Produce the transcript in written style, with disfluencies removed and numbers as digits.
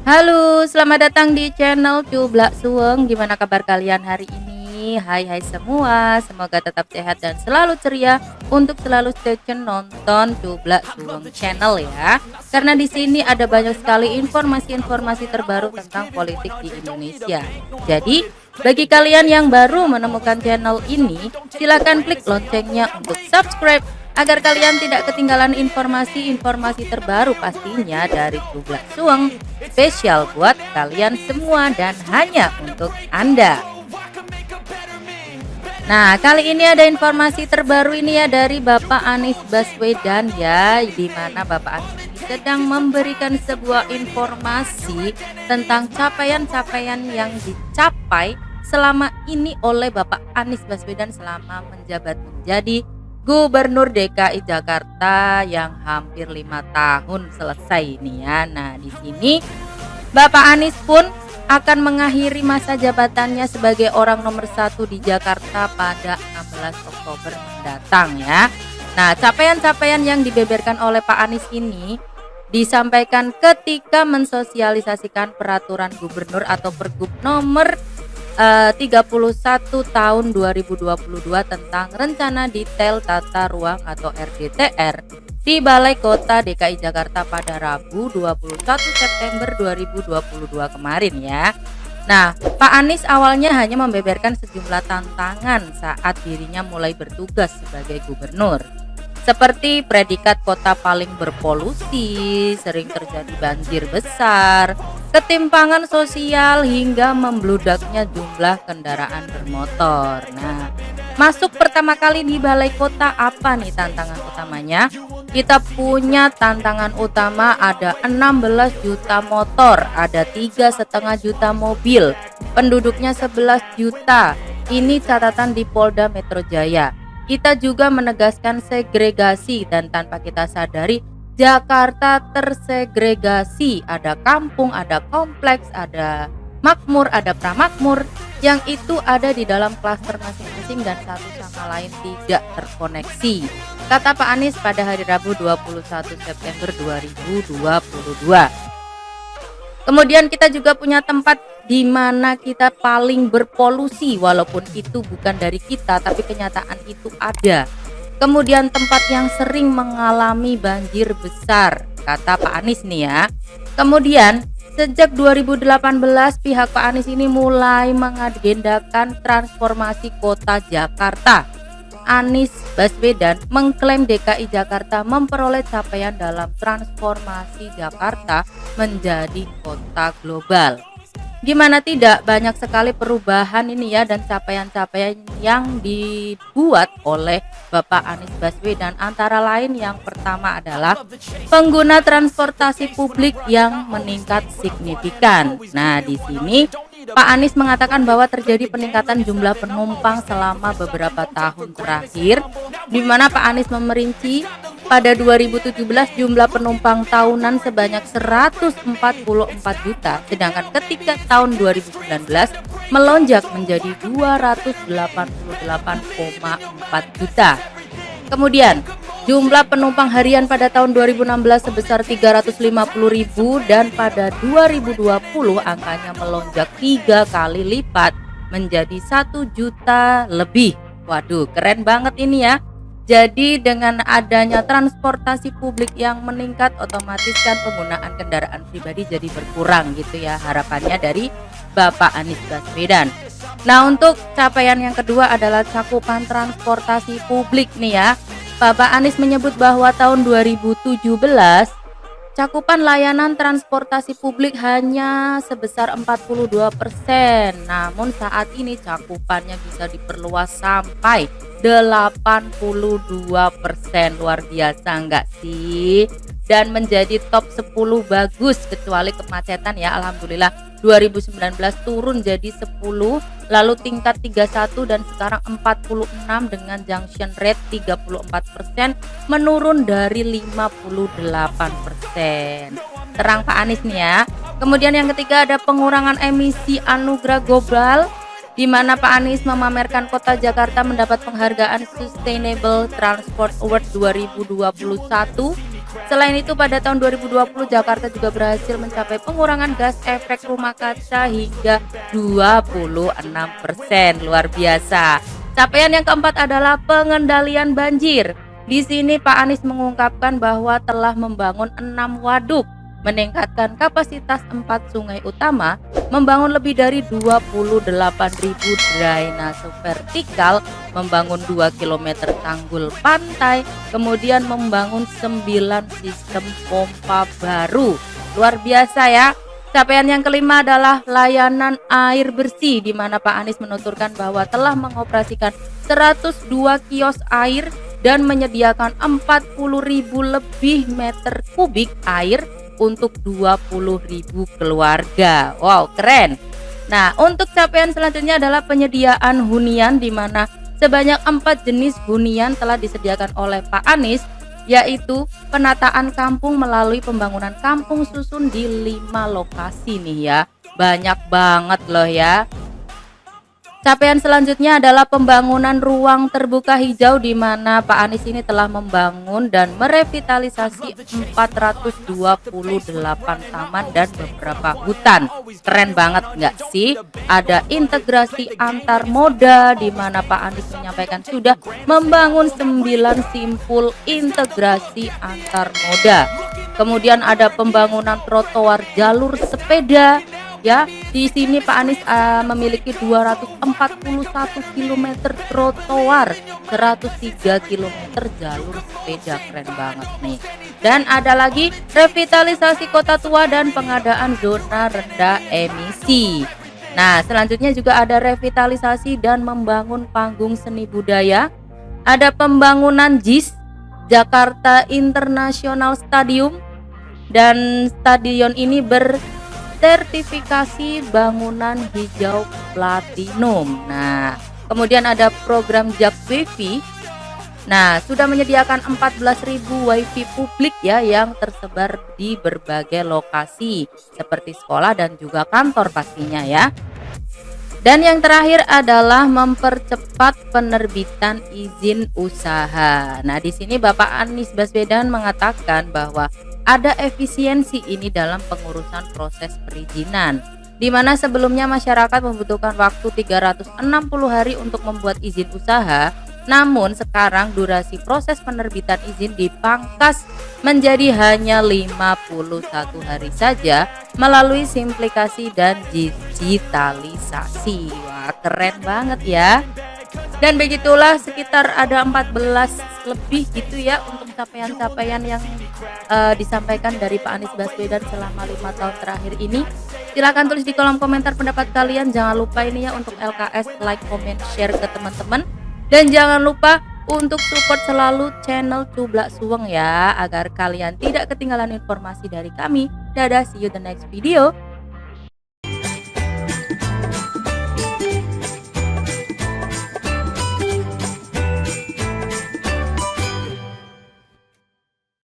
Halo, selamat datang di channel Cublak Suweng. Gimana kabar kalian hari ini? Hai semua, semoga tetap sehat dan selalu ceria untuk selalu stay tune nonton Cublak Suweng channel ya. Karena di sini ada banyak sekali informasi-informasi terbaru tentang politik di Indonesia. Jadi, bagi kalian yang baru menemukan channel ini, silakan klik loncengnya untuk subscribe agar kalian tidak ketinggalan informasi-informasi terbaru pastinya dari Cublak Suweng, spesial buat kalian semua dan hanya untuk Anda. Nah, kali ini ada informasi terbaru ini ya dari Bapak Anies Baswedan ya, di mana Bapak Anies ini sedang memberikan sebuah informasi tentang capaian-capaian yang dicapai selama ini oleh Bapak Anies Baswedan selama menjabat menjadi Gubernur DKI Jakarta yang hampir 5 tahun selesai ini ya. Nah, di sini Bapak Anies pun akan mengakhiri masa jabatannya sebagai orang nomor 1 di Jakarta pada 16 Oktober mendatang ya. Nah, capaian-capaian yang dibeberkan oleh Pak Anies ini disampaikan ketika mensosialisasikan peraturan gubernur atau Pergub nomor 31 tahun 2022 tentang rencana detail tata ruang atau RDTR di Balai Kota DKI Jakarta pada Rabu 21 September 2022 kemarin ya. Nah, Pak Anies awalnya hanya membeberkan sejumlah tantangan saat dirinya mulai bertugas sebagai gubernur. Seperti predikat kota paling berpolusi, sering terjadi banjir besar, ketimpangan sosial hingga membludaknya jumlah kendaraan bermotor. Nah, masuk pertama kali di balai kota, apa nih tantangan utamanya? Kita punya tantangan utama ada 16 juta motor, ada 3,5 juta mobil, penduduknya 11 juta. Ini catatan di Polda Metro Jaya. Kita juga menegaskan segregasi dan tanpa kita sadari Jakarta tersegregasi, ada kampung, ada kompleks, ada makmur, ada pramakmur yang itu ada di dalam klaster masing-masing dan satu sama lain tidak terkoneksi, kata Pak Anies pada hari Rabu 21 September 2022. Kemudian kita juga punya tempat di mana kita paling berpolusi, walaupun itu bukan dari kita tapi kenyataan itu ada. Kemudian tempat yang sering mengalami banjir besar, kata Pak Anies nih ya. Kemudian sejak 2018 pihak Pak Anies ini mulai mengagendakan transformasi kota Jakarta. Anies Baswedan mengklaim DKI Jakarta memperoleh capaian dalam transformasi Jakarta menjadi kota global. Gimana tidak, banyak sekali perubahan ini ya dan capaian-capaian yang dibuat oleh Bapak Anies Baswedan, antara lain yang pertama adalah pengguna transportasi publik yang meningkat signifikan. Nah, di sini Pak Anies mengatakan bahwa terjadi peningkatan jumlah penumpang selama beberapa tahun terakhir, di mana Pak Anies memerinci pada 2017 jumlah penumpang tahunan sebanyak 144 juta, sedangkan ketika tahun 2019 melonjak menjadi 288,4 juta. Kemudian jumlah penumpang harian pada tahun 2016 sebesar 350.000 dan pada 2020 angkanya melonjak 3 kali lipat menjadi 1 juta lebih. Waduh, keren banget ini ya. Jadi dengan adanya transportasi publik yang meningkat, otomatis kan penggunaan kendaraan pribadi jadi berkurang gitu ya, harapannya dari Bapak Anies Baswedan. Nah, untuk capaian yang kedua adalah cakupan transportasi publik nih ya. Bapak Anies menyebut bahwa tahun 2017 cakupan layanan transportasi publik hanya sebesar 42%. Namun saat ini cakupannya bisa diperluas sampai 82%. Luar biasa enggak sih? Dan menjadi top 10 bagus kecuali kemacetan ya, alhamdulillah 2019 turun jadi 10, lalu tingkat 31 dan sekarang 46 dengan junction rate 34%, menurun dari 58%. Terang Pak Anies nih ya. Kemudian yang ketiga ada pengurangan emisi anugerah global, di mana Pak Anies memamerkan kota Jakarta mendapat penghargaan Sustainable Transport Award 2021 Selain itu pada tahun 2020 Jakarta juga berhasil mencapai pengurangan gas efek rumah kaca hingga 26%. Luar biasa. Capaian yang keempat adalah pengendalian banjir. Di sini Pak Anies mengungkapkan bahwa telah membangun 6 waduk, meningkatkan kapasitas 4 sungai utama, membangun lebih dari 28.000 drainase vertikal, membangun 2 km tanggul pantai, kemudian membangun 9 sistem pompa baru. Luar biasa ya. Capaian yang kelima adalah layanan air bersih, di mana Pak Anies menuturkan bahwa telah mengoperasikan 102 kios air dan menyediakan 40.000 lebih meter kubik air untuk 20.000 keluarga. Wow, keren. Nah, untuk capaian selanjutnya adalah penyediaan hunian, di mana sebanyak 4 jenis hunian telah disediakan oleh Pak Anies, yaitu penataan kampung melalui pembangunan kampung susun di 5 lokasi nih ya. Banyak banget loh ya. Capaian selanjutnya adalah pembangunan ruang terbuka hijau, di mana Pak Anies ini telah membangun dan merevitalisasi 428 taman dan beberapa hutan. Keren banget nggak sih? Ada integrasi antar moda, di mana Pak Anies menyampaikan sudah membangun 9 simpul integrasi antar moda. Kemudian ada pembangunan trotoar jalur sepeda. Ya, di sini Pak Anies memiliki 241 km trotoar, 103 km jalur sepeda. Keren banget nih. Dan ada lagi revitalisasi kota tua dan pengadaan zona rendah emisi. Nah, selanjutnya juga ada revitalisasi dan membangun panggung seni budaya. Ada pembangunan JIS, Jakarta International Stadium, dan stadion ini sertifikasi bangunan hijau platinum. Nah, kemudian ada program Jak Wifi. Nah, sudah menyediakan 14.000 wifi publik ya, yang tersebar di berbagai lokasi seperti sekolah dan juga kantor pastinya ya. Dan yang terakhir adalah mempercepat penerbitan izin usaha. Nah, di sini Bapak Anies Baswedan mengatakan bahwa ada efisiensi ini dalam pengurusan proses perizinan, di mana sebelumnya masyarakat membutuhkan waktu 360 hari untuk membuat izin usaha. Namun sekarang durasi proses penerbitan izin dipangkas menjadi hanya 51 hari saja melalui simplifikasi dan digitalisasi. Wah, keren banget ya. Dan begitulah, sekitar ada 14 lebih gitu ya untuk capaian-capaian yang disampaikan dari Pak Anies Baswedan selama 5 tahun terakhir ini. Silahkan tulis di kolom komentar pendapat kalian. Jangan lupa ini ya untuk LKS, like, comment, share ke teman-teman. Dan jangan lupa untuk support selalu channel Cublak Suweng ya, agar kalian tidak ketinggalan informasi dari kami. Dadah, see you the next video.